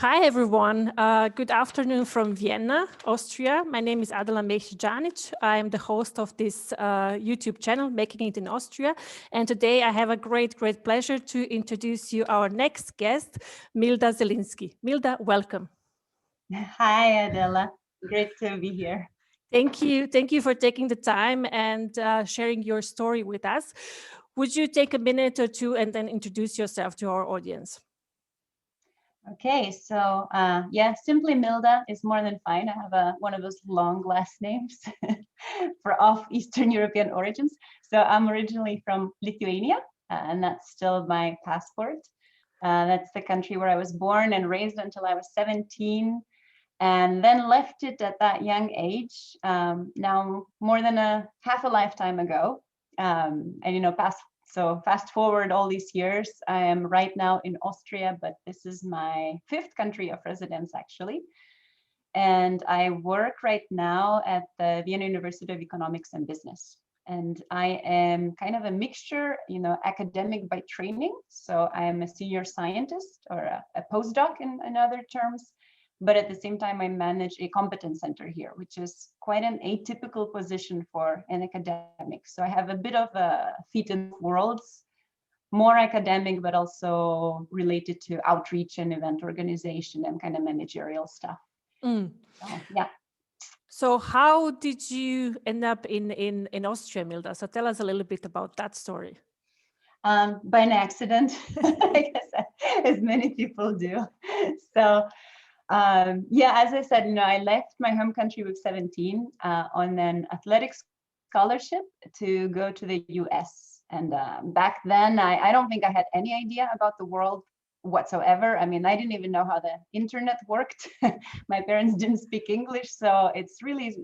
Hi, everyone. Good afternoon from Vienna, Austria. My name is Adela Mehcijanic. I am the host of this YouTube channel, Making It in Austria. And today I have a great pleasure to introduce you our next guest, Milda Zilinskaite. Milda, welcome. Hi, Adela. Great to be here. Thank you. Thank you for taking the time and sharing your story with us. Would you take a minute or two and then introduce yourself to our audience? Okay, so simply Milda is more than fine. I have one of those long last names of Eastern European origins. So I'm originally from Lithuania, and that's still my passport. That's the country where I was born and raised until I was 17, and then left it at that young age, now more than half a lifetime ago. Fast forward all these years, I am right now in Austria, but this is my 5th country of residence, actually. And I work right now at the Vienna University of Economics and Business. And I am kind of a mixture, academic by training. So I am a senior scientist or a postdoc in other terms. But at the same time, I manage a competence center here, which is quite an atypical position for an academic. So I have a bit of a feet in worlds, more academic, but also related to outreach and event organization and kind of managerial stuff. So, yeah. So how did you end up in Austria, Milda? So tell us a little bit about that story. By an accident, I guess, as many people do. So as I said, I left my home country with 17 on an athletics scholarship to go to the US. And back then, I don't think I had any idea about the world whatsoever. I mean, I didn't even know how the internet worked. My parents didn't speak English. So it's really,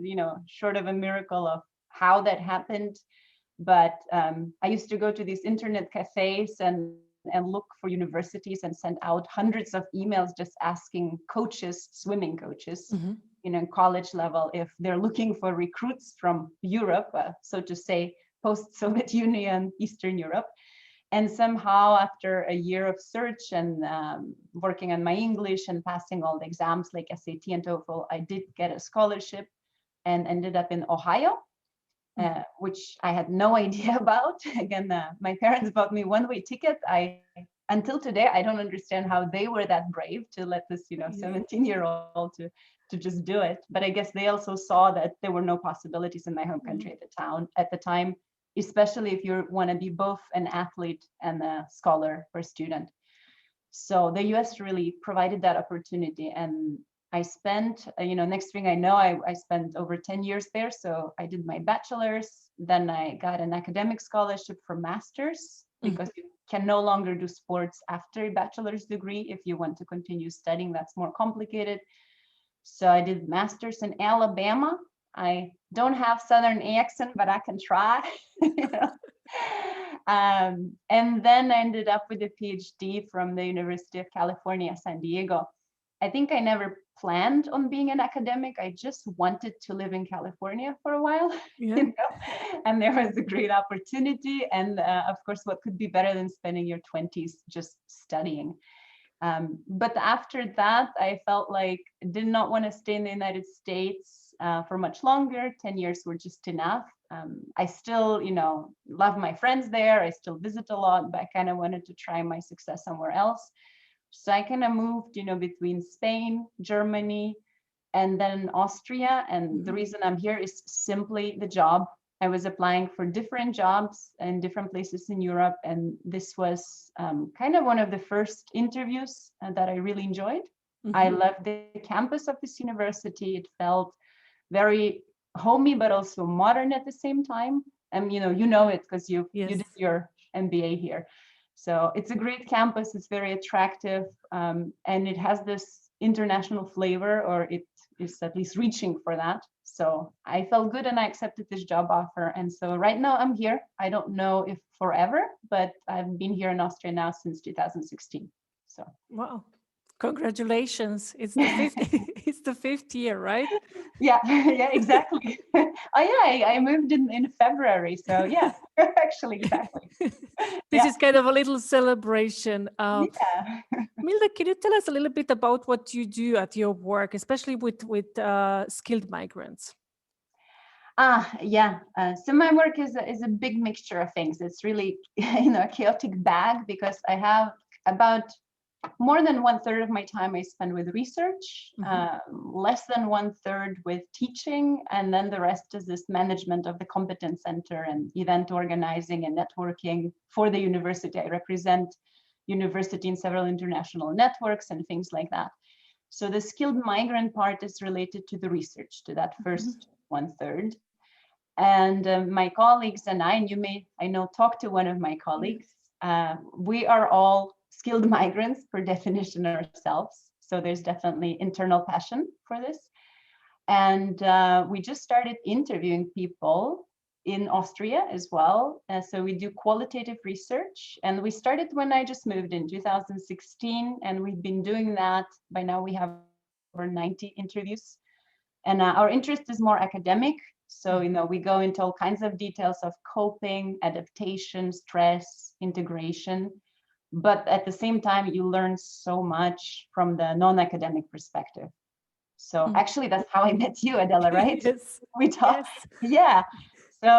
short of a miracle of how that happened. But I used to go to these internet cafes and look for universities and send out hundreds of emails just asking coaches, swimming coaches, college level, if they're looking for recruits from Europe, so to say, post-Soviet Union, Eastern Europe. And somehow after a year of search and working on my English and passing all the exams like SAT and TOEFL, I did get a scholarship and ended up in Ohio. Which I had no idea about. Again, my parents bought me one-way ticket. Until today, I don't understand how they were that brave to let this, 17-year-old to just do it. But I guess they also saw that there were no possibilities in my home country at the time, especially if you want to be both an athlete and a scholar or student. So the US really provided that opportunity, and I spent, next thing I know, I spent over 10 years there. So I did my bachelor's, then I got an academic scholarship for master's, because you can no longer do sports after a bachelor's degree. If you want to continue studying, that's more complicated. So I did master's in Alabama. I don't have Southern accent, but I can try. And then I ended up with a PhD from the University of California, San Diego. I think I never planned on being an academic. I just wanted to live in California for a while, and there was a great opportunity. And of course, what could be better than spending your 20s just studying? But after that, I felt like I did not want to stay in the United States for much longer. 10 years were just enough. I still, love my friends there. I still visit a lot, but I kind of wanted to try my success somewhere else. So I kind of moved, between Spain, Germany, and then Austria. And the reason I'm here is simply the job. I was applying for different jobs in different places in Europe. And this was kind of one of the first interviews that I really enjoyed. I loved the campus of this university. It felt very homey, but also modern at the same time. And, you know it because you did your MBA here. So it's a great campus. It's very attractive, and it has this international flavor, or it is at least reaching for that. So I felt good and I accepted this job offer. And so right now I'm here. I don't know if forever, but I've been here in Austria now since 2016. So wow. Congratulations. It's the 5th, it's the 5th year, right? Yeah, exactly. I moved in February. So yeah, Actually, exactly. This Yeah. is kind of a little celebration. Yeah. Milda, can you tell us a little bit about what you do at your work, especially with skilled migrants? Yeah. So my work is a big mixture of things. It's really a chaotic bag because I have about more than 1/3 of my time I spend with research, less than 1/3 with teaching, and then the rest is this management of the Competence Center and event organizing and networking for the university. I represent university in several international networks and things like that. So the skilled migrant part is related to the research, to that first 1/3. And my colleagues and and I know, talk to one of my colleagues. We are all skilled migrants per definition ourselves. So there's definitely internal passion for this. And we just started interviewing people in Austria as well. So we do qualitative research, and we started when I just moved in 2016, and we've been doing that. By now we have over 90 interviews, and our interest is more academic. So, we go into all kinds of details of coping, adaptation, stress, integration. But at the same time, you learn so much from the non-academic perspective. So actually, that's how I met you, Adela, right? Yes. We talked. Yes. Yeah. So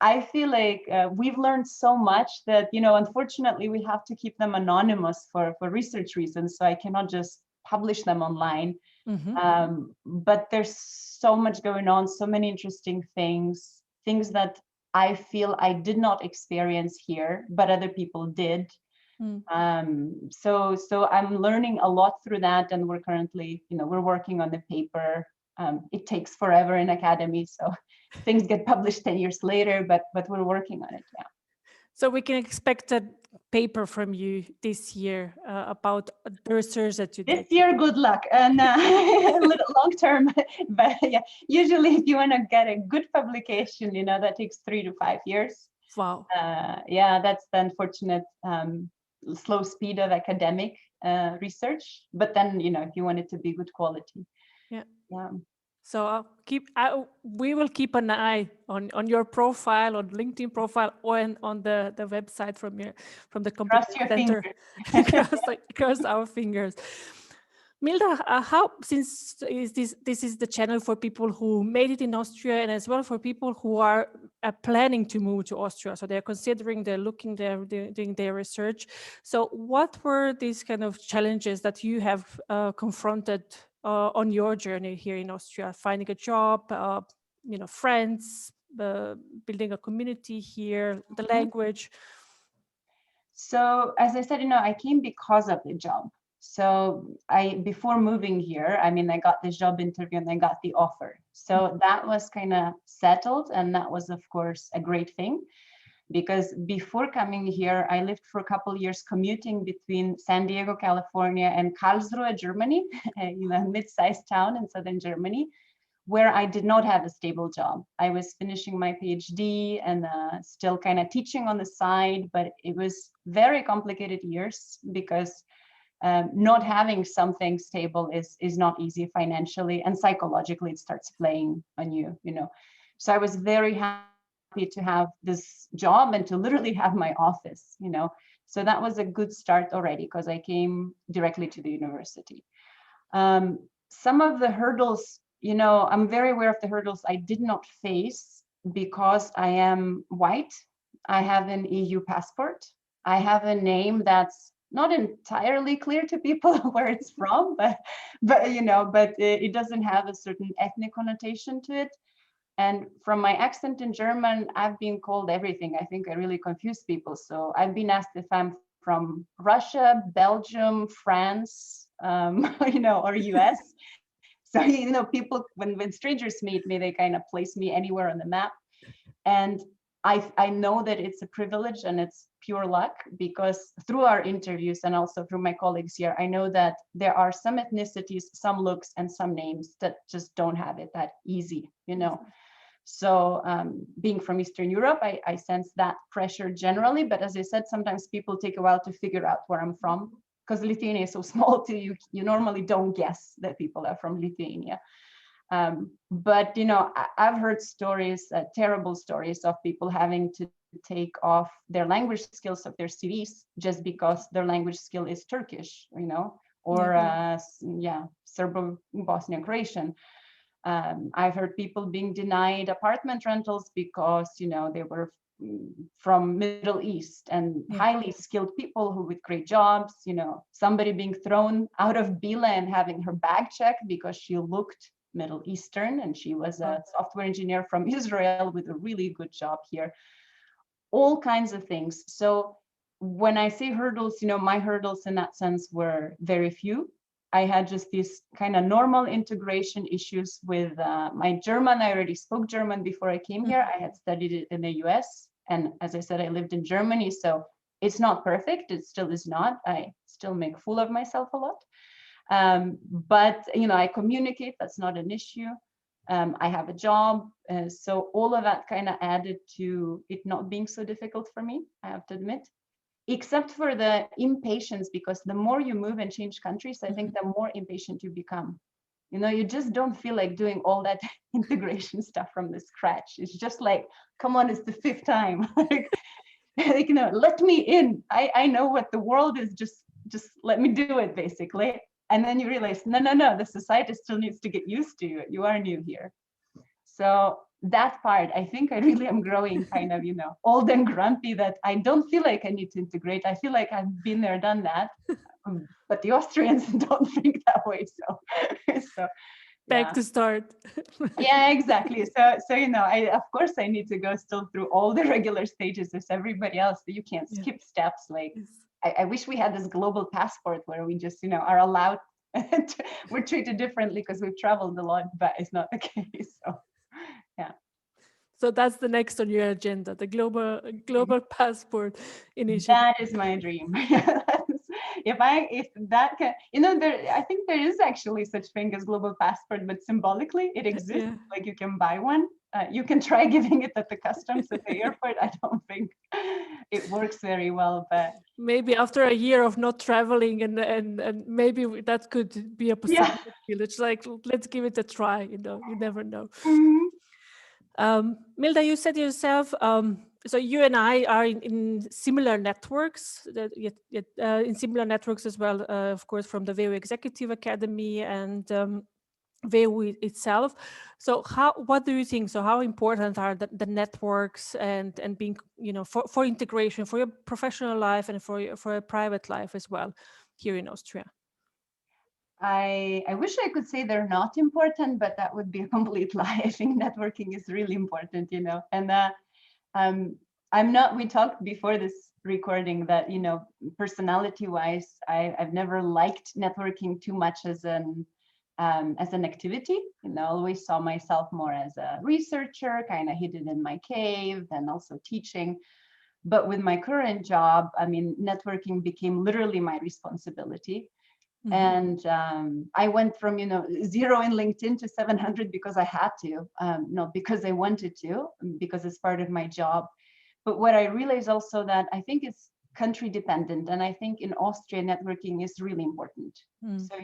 I feel like we've learned so much that, unfortunately, we have to keep them anonymous for research reasons. So I cannot just publish them online. But there's so much going on, so many interesting things that I feel I did not experience here, but other people did. So I'm learning a lot through that, and we're currently, we're working on the paper. It takes forever in academy, so things get published 10 years later, but we're working on it. Yeah. So we can expect a paper from you this year about the research that you did. This year, good luck, and a little long term. But yeah, usually if you want to get a good publication, that takes 3 to 5 years. Wow. Yeah, that's the unfortunate slow speed of academic research. But then, if you want it to be good quality. Yeah. Yeah. So we will keep an eye on your profile, on LinkedIn profile, or on the website from the Competence Center. Cross our fingers. Milda, since this is the channel for people who made it in Austria, and as well for people who are planning to move to Austria, so they're considering, they're looking, they're doing their research. So what were these kind of challenges that you have confronted on your journey here in Austria, finding a job, friends, building a community here, the language? So as I said, I came because of the job. So before moving here, I got this job interview and I got the offer. So that was kind of settled, and that was, of course, a great thing. Because before coming here, I lived for a couple of years commuting between San Diego, California, and Karlsruhe, Germany, a mid-sized town in southern Germany, where I did not have a stable job. I was finishing my PhD and still kind of teaching on the side, but it was very complicated years because not having something stable is not easy financially, and psychologically it starts playing on you, So I was very happy to have this job and to literally have my office, So that was a good start already because I came directly to the university. Some of the hurdles, I'm very aware of the hurdles I did not face because I am white. I have an EU passport. I have a name that's not entirely clear to people where it's from, but it doesn't have a certain ethnic connotation to it. And from my accent in German, I've been called everything. I think I really confuse people. So I've been asked if I'm from Russia, Belgium, France, or US. So, people, when strangers meet me, they kind of place me anywhere on the map. And I know that it's a privilege and it's pure luck, because through our interviews and also through my colleagues here, I know that there are some ethnicities, some looks, and some names that just don't have it that easy, So being from Eastern Europe, I sense that pressure generally. But as I said, sometimes people take a while to figure out where I'm from, because Lithuania is so small too, you normally don't guess that people are from Lithuania. But I've heard stories, terrible stories of people having to take off their language skills of their CVs just because their language skill is Turkish, or Serbo-Bosnian Croatian. I've heard people being denied apartment rentals because, they were from Middle East, and highly skilled people who with great jobs, somebody being thrown out of Bila and having her bag checked because she looked Middle Eastern and she was a software engineer from Israel with a really good job here. All kinds of things. So when I say hurdles, my hurdles in that sense were very few. I had just these kind of normal integration issues with my German. I already spoke German before I came here. I had studied it in the US. And as I said, I lived in Germany. So it's not perfect. It still is not. I still make fool of myself a lot. But, I communicate. That's not an issue. I have a job. So all of that kind of added to it not being so difficult for me, I have to admit. Except for the impatience, because the more you move and change countries, I think the more impatient you become. You just don't feel like doing all that integration stuff from the scratch. It's just like, come on, it's the 5th time. Let me in. I know what the world is. Just let me do it, basically. And then you realize, no, the society still needs to get used to you. You are new here. So that part, I think I really am growing kind of, old and grumpy, that I don't feel like I need to integrate. I feel like I've been there, done that. But the Austrians don't think that way. So back to start. Yeah, exactly. So of course I need to go still through all the regular stages as everybody else. You can't skip steps. Like I wish we had this global passport where we just, are allowed. We're treated differently because we've traveled a lot, but it's not the case. So yeah. So that's the next on your agenda, the global passport initiative. That is my dream. If that can, I think there is actually such thing as global passport, but symbolically it exists. Like you can buy one. You can try giving it at the customs at the airport. I don't think it works very well, but maybe after a year of not traveling and maybe that could be a possibility. It's like, let's give it a try. You never know. Milda, you said yourself, so you and I are in similar networks, in similar networks as well, of course, from the VU Executive Academy and VU itself. So what do you think? So how important are the networks and being, for integration, for your professional life and for your private life as well here in Austria? I wish I could say they're not important, but that would be a complete lie. I think networking is really important, and we talked before this recording that, personality wise, I've never liked networking too much as an activity. Always saw myself more as a researcher, kind of hidden in my cave, and also teaching. But with my current job, networking became literally my responsibility. And I went from, 0 in LinkedIn to 700 because I had to, not because I wanted to, because it's part of my job. But what I realized also that I think it's country dependent. And I think in Austria, networking is really important. So,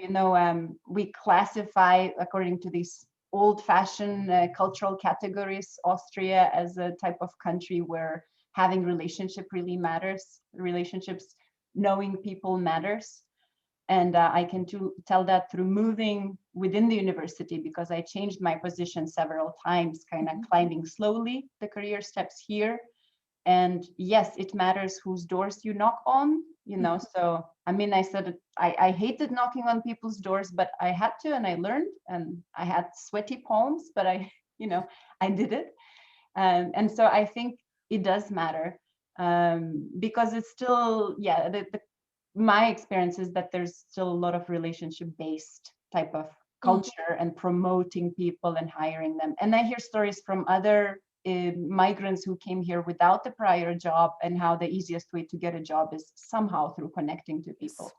we classify according to these old fashioned cultural categories, Austria as a type of country where having relationship really matters. Relationships, knowing people matters. And I can tell that through moving within the university, because I changed my position several times, kind of climbing slowly the career steps here. And yes, it matters whose doors you knock on, So, I said I hated knocking on people's doors, but I had to, and I learned, and I had sweaty palms, but I did it. And so I think it does matter, because it's still, my experience is that there's still a lot of relationship-based type of culture and promoting people and hiring them. And I hear stories from other migrants who came here without the prior job, and how the easiest way to get a job is somehow through connecting to people.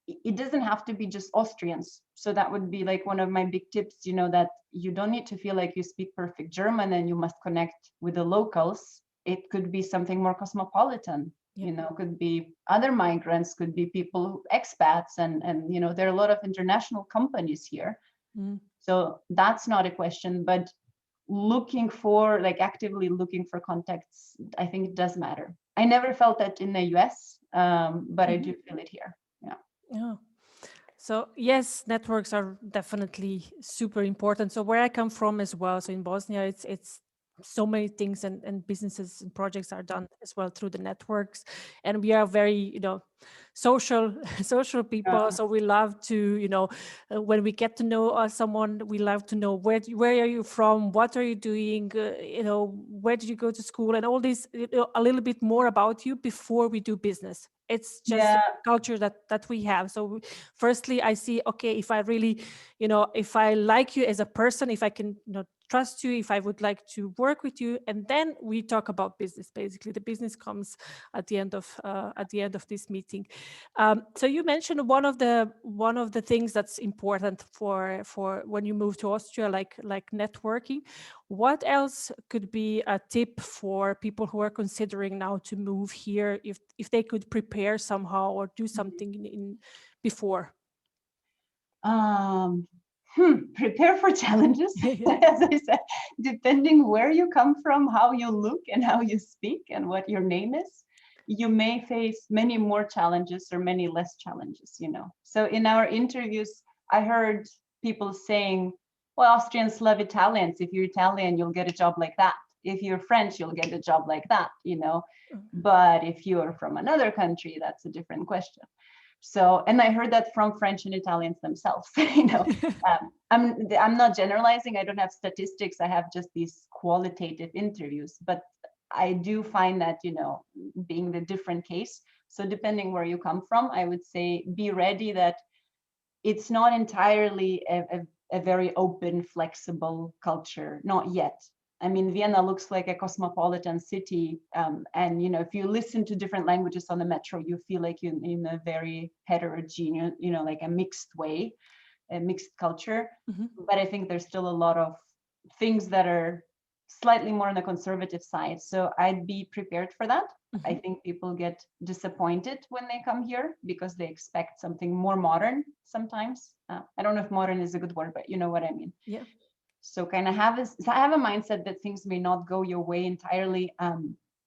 It doesn't have to be just Austrians. So that would be like one of my big tips, that you don't need to feel like you speak perfect German and you must connect with the locals. It could be something more cosmopolitan. Could be other migrants, could be people, expats, and there are a lot of international companies here. So that's not a question. But looking for, like actively looking for contacts, I think it does matter. I never felt that in the US, but I do feel it here. Yeah. So yes, networks are definitely super important. So where I come from as well, so in Bosnia, it's so many things and businesses and projects are done as well through the networks, and we are very social social people. So we love to when we get to know someone, we love to know where are you from, what are you doing, where did you go to school, and all this, a little bit more about you before we do business. It's just a culture that we have. So firstly, I see, okay, if I really, if I like you as a person, if I can trust you, if I would like to work with you, and then we talk about business. Basically, the business comes at the end of this meeting. So you mentioned one of the things that's important for when you move to Austria, like networking. What else could be a tip for people who are considering now to move here, if they could prepare somehow or do something in before? Prepare for challenges. As I said, depending where you come from, how you look and how you speak and what your name is, you may face many more challenges or many less challenges, So in our interviews, I heard people saying, well, Austrians love Italians. If you're Italian, you'll get a job like that. If you're French, you'll get a job like that, But if you're from another country, that's a different question. So, and I heard that from French and Italians themselves. I'm not generalizing. I don't have statistics. I have just these qualitative interviews, but I do find that, being the different case. So depending where you come from, I would say be ready that it's not entirely a very open, flexible culture, not yet. I mean, Vienna looks like a cosmopolitan city. And, if you listen to different languages on the metro, you feel like you're in a very heterogeneous, like a mixed way, a mixed culture. But I think there's still a lot of things that are slightly more on the conservative side. So I'd be prepared for that. I think people get disappointed when they come here because they expect something more modern sometimes. I don't know if modern is a good word, but you know what I mean. Yeah. So kind of have a mindset that things may not go your way entirely.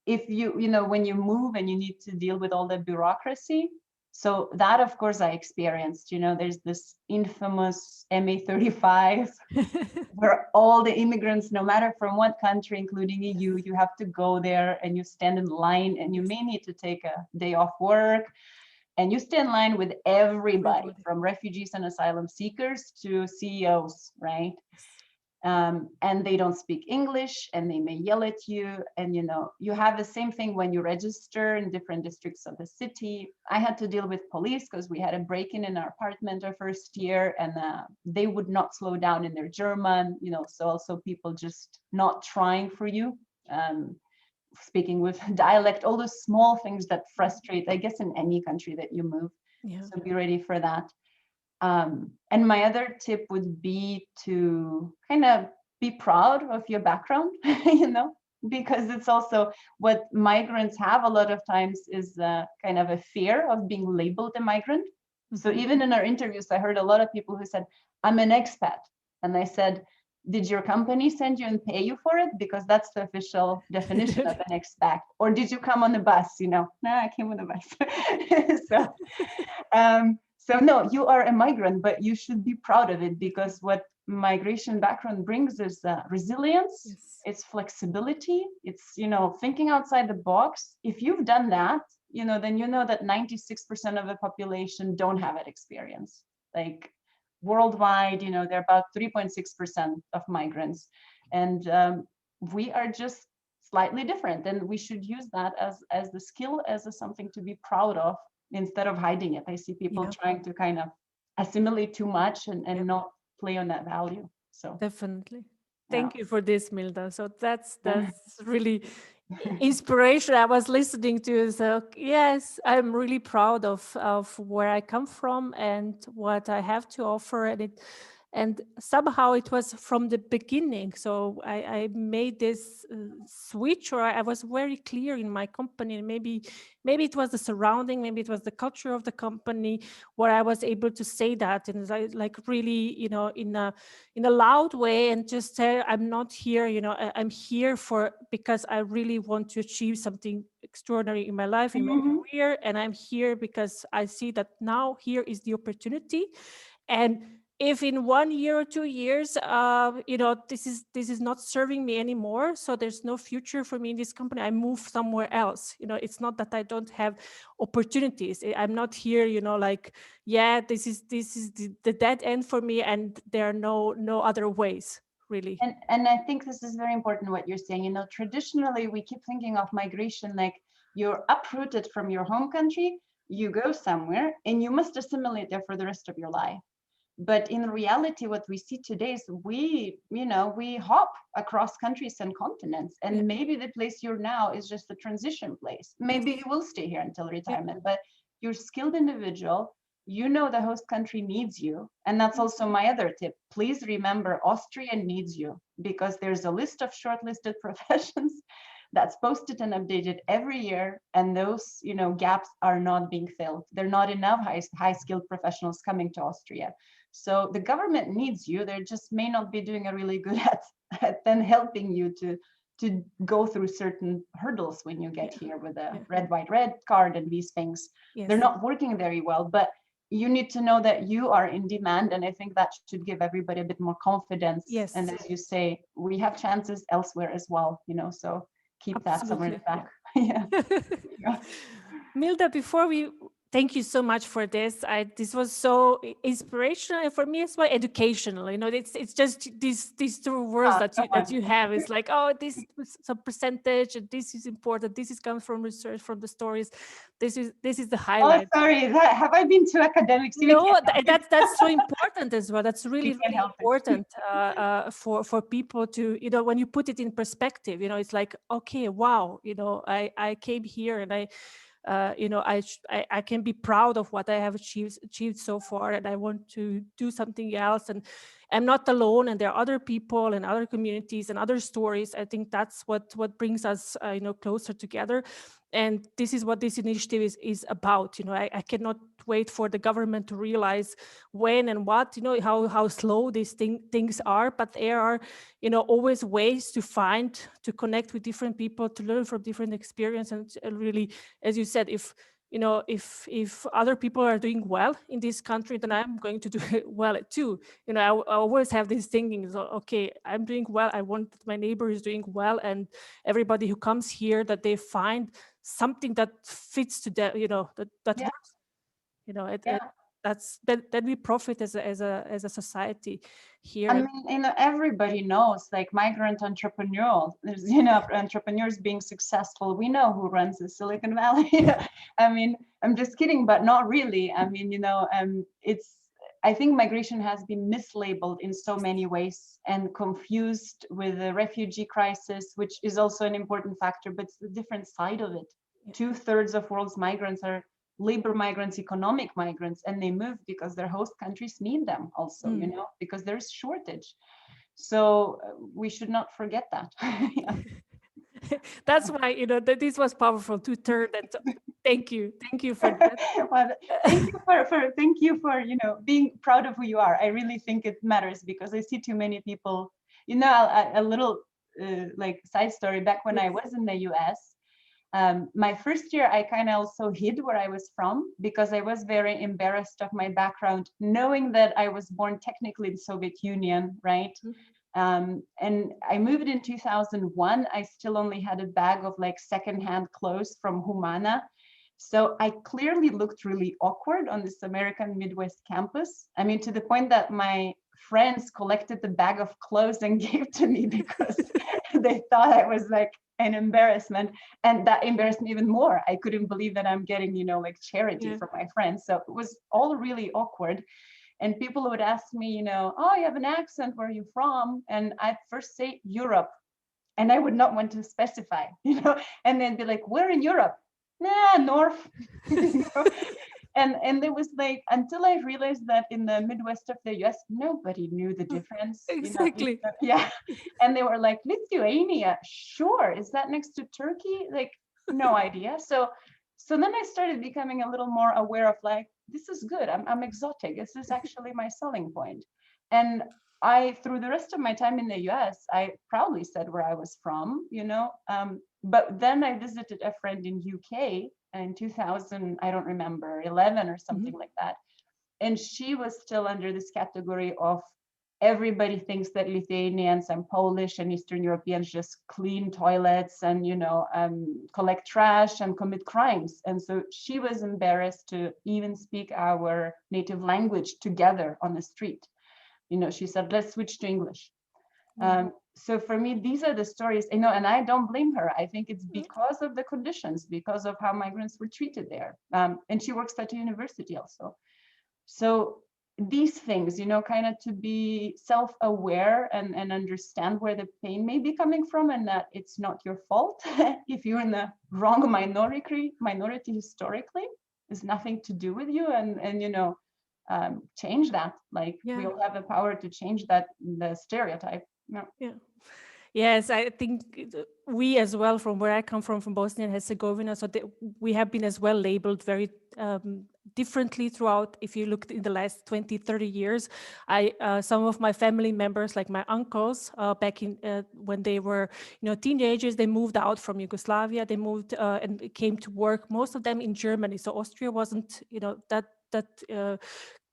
If when you move and you need to deal with all the bureaucracy. So that, of course, I experienced, there's this infamous MA35 where all the immigrants, no matter from what country, including EU, you have to go there and you stand in line and you may need to take a day off work. And you stand in line with everybody from refugees and asylum seekers to CEOs, right? And they don't speak English and they may yell at you. And, you have the same thing when you register in different districts of the city. I had to deal with police because we had a break-in in our apartment our first year, and they would not slow down in their German, so also people just not trying for you, speaking with dialect, all those small things that frustrate, I guess, in any country that you move. Yeah. So be ready for that. And my other tip would be to kind of be proud of your background, because it's also what migrants have a lot of times is kind of a fear of being labeled a migrant. So even in our interviews, I heard a lot of people who said, I'm an expat. And I said, did your company send you and pay you for it? Because that's the official definition of an expat. Or did you come on the bus? No, I came on the bus. So no, you are a migrant, but you should be proud of it, because what migration background brings is resilience. Yes. It's flexibility. It's, thinking outside the box. If you've done that, then that 96% of the population don't have that experience. Like worldwide, there are about 3.6% of migrants. And we are just slightly different. And we should use that as the skill, as something to be proud of, instead of hiding it. I see people trying to kind of assimilate too much and not play on that value. So definitely. Thank you for this, Milda. So that's really inspiration. I was listening to, so yes, I'm really proud of where I come from and what I have to offer. And And somehow it was from the beginning. So I made this switch, or I was very clear in my company. Maybe it was the surrounding, maybe it was the culture of the company, where I was able to say that, and like really, you know, in a loud way, and just say, I'm not here, you know, I'm here because I really want to achieve something extraordinary in my life, in my career, and I'm here because I see that now here is the opportunity. And if in 1 year or 2 years, you know, this is not serving me anymore, so there's no future for me in this company, I move somewhere else. You know, it's not that I don't have opportunities. I'm not here, you know, like, yeah, this is the dead end for me, and there are no other ways, really. And I think this is very important what you're saying. You know, traditionally we keep thinking of migration like you're uprooted from your home country, you go somewhere, and you must assimilate there for the rest of your life. But in reality, what we see today is we hop across countries and continents, and maybe the place you're now is just a transition place. Maybe you will stay here until retirement, but you're a skilled individual. You know the host country needs you. And that's also my other tip. Please remember, Austria needs you, because there's a list of shortlisted professions that's posted and updated every year, and those, you know, gaps are not being filled. There are not enough high skilled professionals coming to Austria. So the government needs you. They just may not be doing a really good at then helping you to go through certain hurdles when you get here with a red, white, red card and these things. They're not working very well, but you need to know that you are in demand. And I think that should give everybody a bit more confidence. And as you say, we have chances elsewhere as well, you know, so keep that somewhere in the back. Milda, before we thank you so much for this. This was so inspirational, and for me as well, educational. You know, it's just these two words that you have. It's like, oh, this is some percentage, and this is important. This is comes from research, from the stories. This is the highlight. Oh, sorry, have I been too academic? No, that's so important as well. That's really important for people to, you know, when you put it in perspective. You know, it's like, okay, wow, you know, I came here and you know, I can be proud of what I have achieved so far, and I want to do something else. And I'm not alone, and there are other people and other communities and other stories. I think that's what brings us, you know, closer together. And this is what this initiative is about. You know, I cannot wait for the government to realize when and what, you know, how slow these things are, but there are, you know, always ways to connect with different people, to learn from different experiences. And really, as you said, if you know, if other people are doing well in this country, then I'm going to do well too. You know, I always have this thinking, so, okay, I'm doing well, I want that my neighbor is doing well, and everybody who comes here, that they find something that fits to them, you know, that works. You know, that we profit as a society here. I mean, you know, everybody knows, like, migrant entrepreneurial. There's, you know, entrepreneurs being successful. We know who runs the Silicon Valley. I mean, I'm just kidding, but not really. I mean, you know, I think migration has been mislabeled in so many ways and confused with the refugee crisis, which is also an important factor, but it's a different side of it. 2/3 of world's migrants are labor migrants, economic migrants, and they move because their host countries need them also, you know, because there's shortage. So we should not forget that. That's why, you know, that this was powerful to turn that. Thank you for that. Well, thank you for, you know, being proud of who you are. I really think it matters, because I see too many people, you know. A little like side story, back when I was in the US, my first year, I kind of also hid where I was from, because I was very embarrassed of my background, knowing that I was born technically in the Soviet Union, right? And I moved in 2001. I still only had a bag of like secondhand clothes from Humana. So I clearly looked really awkward on this American Midwest campus. I mean, to the point that my friends collected the bag of clothes and gave to me, because they thought I was like an embarrassment. And that embarrassed me even more. I couldn't believe that I'm getting, you know, like charity from my friends. So it was all really awkward. And people would ask me, you know, oh, you have an accent, where are you from? And I'd first say Europe. And I would not want to specify, you know, and then be like, where in Europe? Nah, north. You know? And it was like, until I realized that in the Midwest of the US, nobody knew the difference. Exactly. Yeah. And they were like, Lithuania, sure. Is that next to Turkey? Like, no idea. So then I started becoming a little more aware of like, this is good. I'm exotic. This is actually my selling point. And through the rest of my time in the US, I proudly said where I was from, but then I visited a friend in UK in 2000, I don't remember, 11 or something like that. And she was still under this category of everybody thinks that Lithuanians and Polish and Eastern Europeans just clean toilets and, collect trash and commit crimes. And so she was embarrassed to even speak our native language together on the street. She said, let's switch to English. So for me, these are the stories, and I don't blame her. I think it's because of the conditions, because of how migrants were treated there. And she works at a university also. So these things, kind of to be self-aware and understand where the pain may be coming from, and that it's not your fault if you're in the wrong minority historically. It's nothing to do with you, and change that. Like, we all have the power to change that, the stereotype. Yeah. Yes, I think we as well, from where I come from Bosnia and Herzegovina, so we have been as well labeled very differently throughout. If you look in the last 20, 30 years, some of my family members, like my uncles, back in when they were teenagers, they moved out from Yugoslavia. They moved and came to work, most of them in Germany. So Austria wasn't that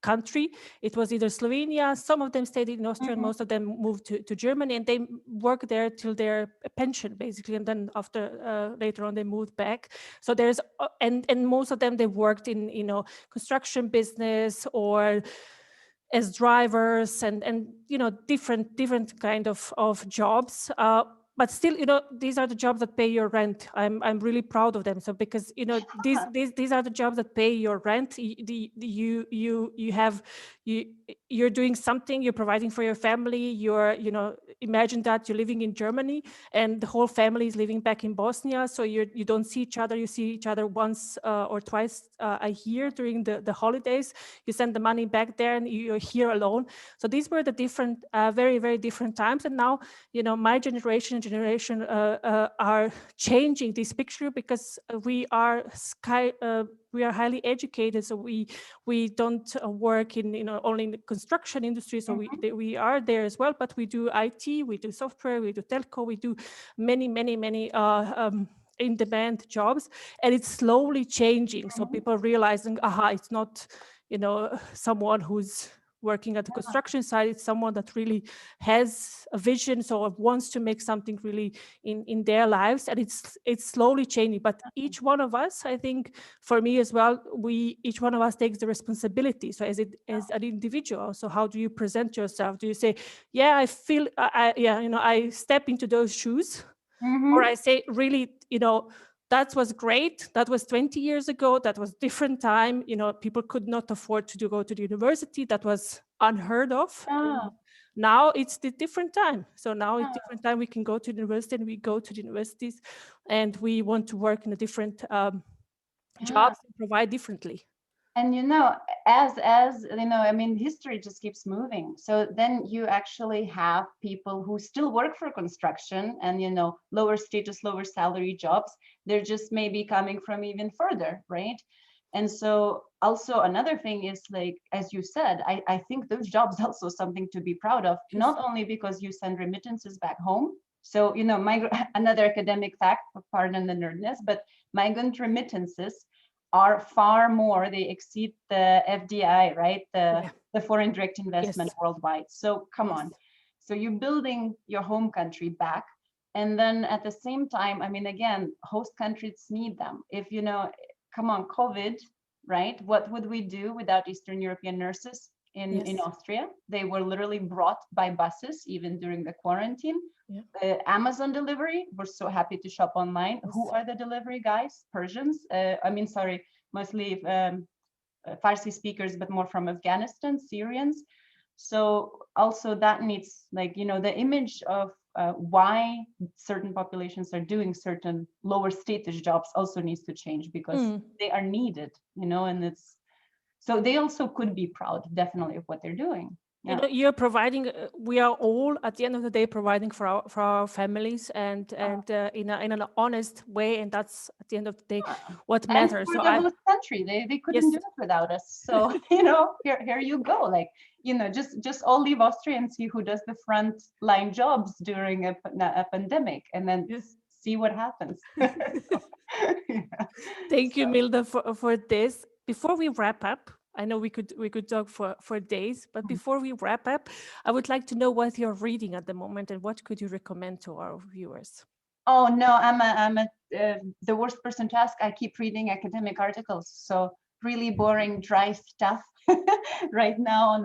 country. It was either Slovenia, some of them stayed in Austria, and most of them moved to Germany, and they worked there till their pension, basically, and then after later on they moved back. So there's and most of them, they worked in construction business or as drivers and different kind of jobs. But still, these are the jobs that pay your rent. I'm really proud of them. So because these are the jobs that pay your rent. You're doing something. You're providing for your family. Imagine that you're living in Germany and the whole family is living back in Bosnia. So you don't see each other. You see each other once or twice a year during the holidays. You send the money back there, and you're here alone. So these were the different, very, very different times. And now, my generation are changing this picture, because we are highly educated. So we don't work in only in the construction industry. So we are there as well, but we do IT, we do software, we do telco, we do many in-demand jobs, and it's slowly changing. So people are realizing, it's not someone who's working at the construction site. It's someone that really has a vision, so wants to make something really in their lives, and it's slowly changing. But each one of us, I think, for me as well, each one of us takes the responsibility. So as an individual, so how do you present yourself? Do you say, I feel I step into those shoes, or I say, really, that was great. That was 20 years ago. That was different time. People could not afford to go to the university. That was unheard of. Now it's the different time. So now it's different time. We can go to the university, and we go to the universities, and we want to work in a different jobs and provide differently. And history just keeps moving. So then you actually have people who still work for construction and, lower status, lower salary jobs. They're just maybe coming from even further, right? And so also another thing is, like, as you said, I think those jobs also something to be proud of, not only because you send remittances back home. So, another academic fact, pardon the nerdness, but migrant remittances are far more, they exceed the FDI, right? The foreign direct investment worldwide. So come on. So you're building your home country back. And then at the same time, again, host countries need them. If, come on, COVID, right? What would we do without Eastern European nurses in Austria? They were literally brought by buses, even during the quarantine. Amazon delivery, we're so happy to shop online. Who are the delivery guys? Persians? Mostly Farsi speakers, but more from Afghanistan, Syrians. So also that needs, the image of why certain populations are doing certain lower status jobs also needs to change, because they are needed, and so they also could be proud, definitely, of what they're doing. You know, you're providing. We are all, at the end of the day, providing for our families, and in an honest way, and that's at the end of the day what matters. And for so the host country, they couldn't do it without us. So you know, here you go. Like, you know, just all leave Austria and see who does the front line jobs during a pandemic, and then see what happens. Thank you, Milda, for this. Before we wrap up, I know we could talk for days, but before we wrap up, I would like to know what you're reading at the moment and what could you recommend to our viewers? Oh no, I'm the worst person to ask. I keep reading academic articles, so really boring, dry stuff right now on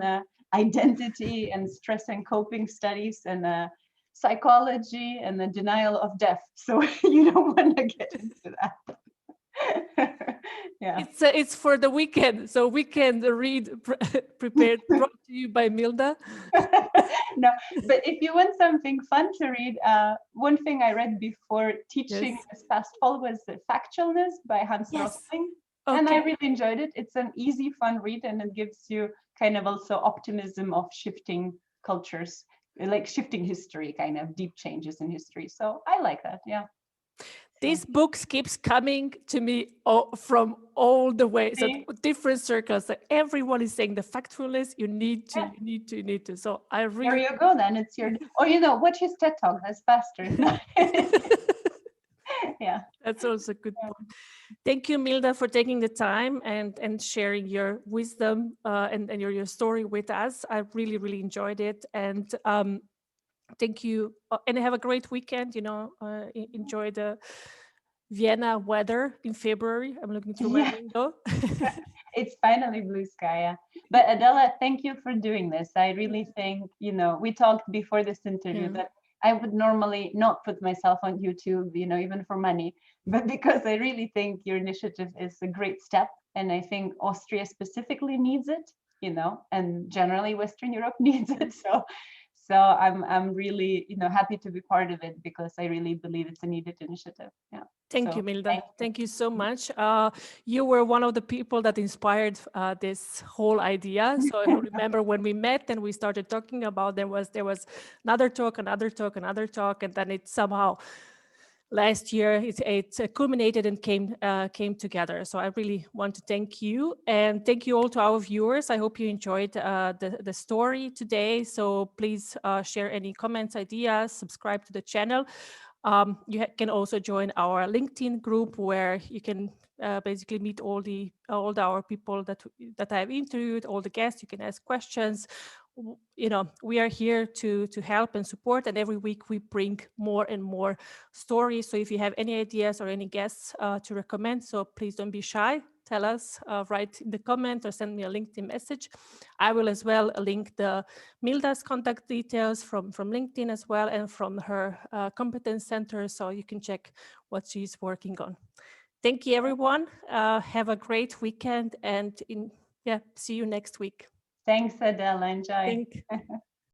identity and stress and coping studies and psychology and the denial of death. So you don't want to get into that. Yeah, it's for the weekend, so weekend read prepared, brought to you by Milda. No, but if you want something fun to read, one thing I read before teaching this past fall was Factualness by Hans Rosling, and I really enjoyed it. It's an easy, fun read, and it gives you kind of also optimism of shifting cultures, like shifting history, kind of deep changes in history. So I like that. Yeah. These books keeps coming to me from all the way, so different circles. So everyone is saying the factualness. You need to. So I really. There you go. Then it's your. Or you know, watch his TED Talk. That's faster. Yeah, that's also a good point. Thank you, Milda, for taking the time and sharing your wisdom and your story with us. I really enjoyed it, and thank you, and have a great weekend. You know, enjoy the Vienna weather in February. I'm looking through my window. It's finally blue sky. Yeah. But Adela, thank you for doing this. I really think, you know, we talked before this interview that I would normally not put myself on YouTube, you know, even for money, but because I really think your initiative is a great step. And I think Austria specifically needs it, you know, and generally Western Europe needs it. So I'm really, you know, happy to be part of it because I really believe it's a needed initiative. Yeah. Thank you, Milda. Thank you so much. You were one of the people that inspired this whole idea. So I remember when we met and we started talking about there was another talk, and then it somehow last year it culminated and came together. So I really want to thank you, and thank you all to our viewers. I hope you enjoyed the story today. So please share any comments, ideas, subscribe to the channel. You can also join our LinkedIn group where you can basically meet all our people that I have interviewed, all the guests. You can ask questions. You know, we are here to help and support, and every week we bring more and more stories. So if you have any ideas or any guests to recommend, so please don't be shy. Tell us, write in the comment or send me a LinkedIn message. I will as well link the Milda's contact details from LinkedIn as well, and from her competence center, so you can check what she's working on. Thank you, everyone. Have a great weekend, and see you next week. Thanks, Adela. Enjoy.